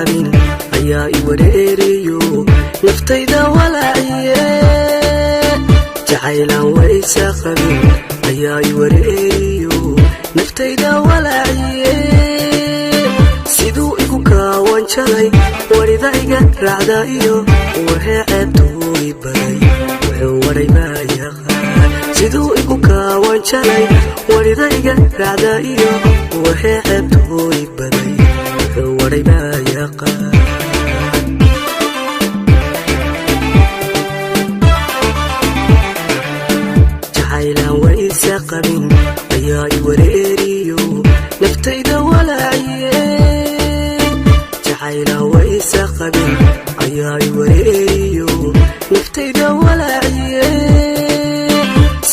qabin ayaa I wareeriyo naftayda walaaciye jacaylaan waysa qabin ayaa I wareeriyo naftayda walaaciye siduu igu kaawan jalay waridayga raacda iyo waxay ceebtooy baday wuxuu waray baa yaqaan siduu igu kaawan jalay waridayga raacda iyo waxay ceebtooy baday wuxuu waray baa yaqaan jacaylaan waysa qabin ayaa I wareeriyo naftayda walaaciye jacaylaan waysa qabin ayaa I wareeriyo naftayda walaaciye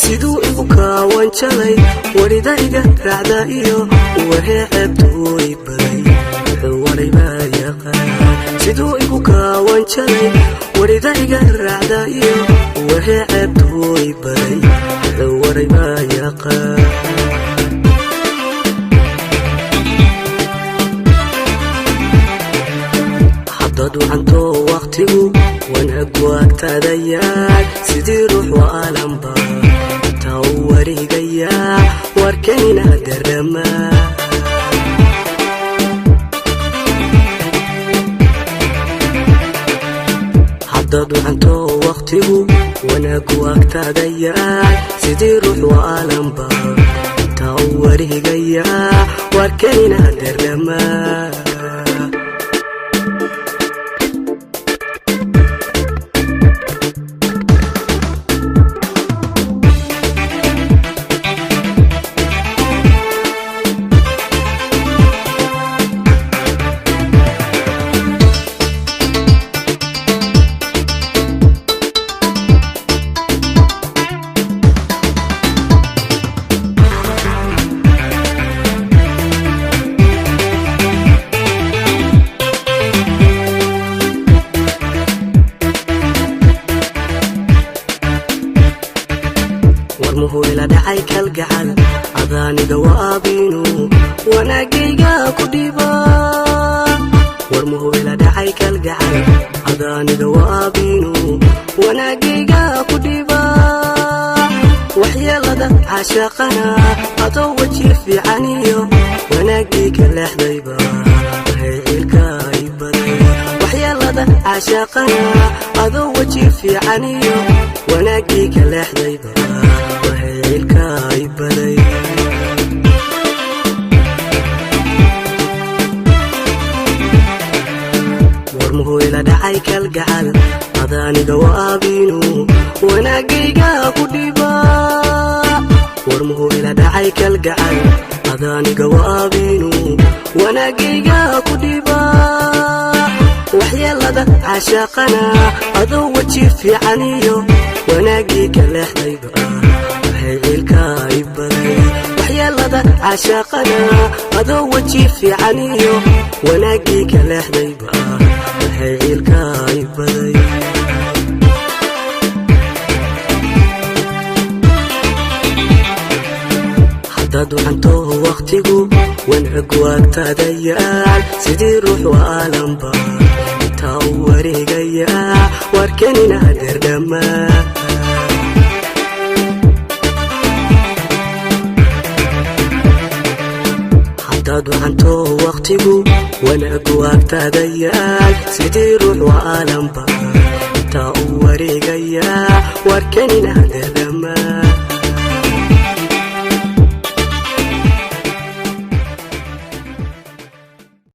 siduu igu kaawan jalay waridayga raacda iyo waxay ceebtooy baday wuxuu waray baa yaqaan siduu igu kaawan jalay waridayga raacda iyo waxay ceebtooy baday wuxuu waray baa yaqaan dad waxantoo waqtigu wanaag waagtaadayaa sidii ruux waalanba intaa u wareegayaa warkayna darama dad waxantoo waqtigu wanaag waagtaadayaa sidii ruux waalanba intaa u wareegayaa warkayna darama warmuhu ila dhacay kalgacal adaaniga waabinu wanaagayga ku dhiba warmuhu ila dhacay kalgacal adaaniga waabinu wanaagayga ku dhiba waxyeelada caashaqana adoo waji fiican iyo wanaagayga leexdayba waxay cilka I baday waxyeelada caashaqana adoo waji fiican iyo wanaagayga leexdayba ilka I baday warmuhu ila dhacay kalgacal adaaniga waabinu wanaagayga ku dhiba warmuhu ila dhacay kalgacal adaaniga waabinu wanaagayga ku dhiba waxyeelada caashaqana adoo waji fiican iyo wanaagayga leexdayba ilka I baday waxyeelada caashaqana adoo waji fiican iyo wanaagayga leexdayba waxay ilka I baday dad waxantoo waqtigu wanaag waagtaadayaa sidii ruux waalanba intaa u wareegayaa warkanina dardama dad waxantoo waqtigu wanaag waagtaadayaa sidii ruux waalanba intaa u wareegayaa warkanina dardama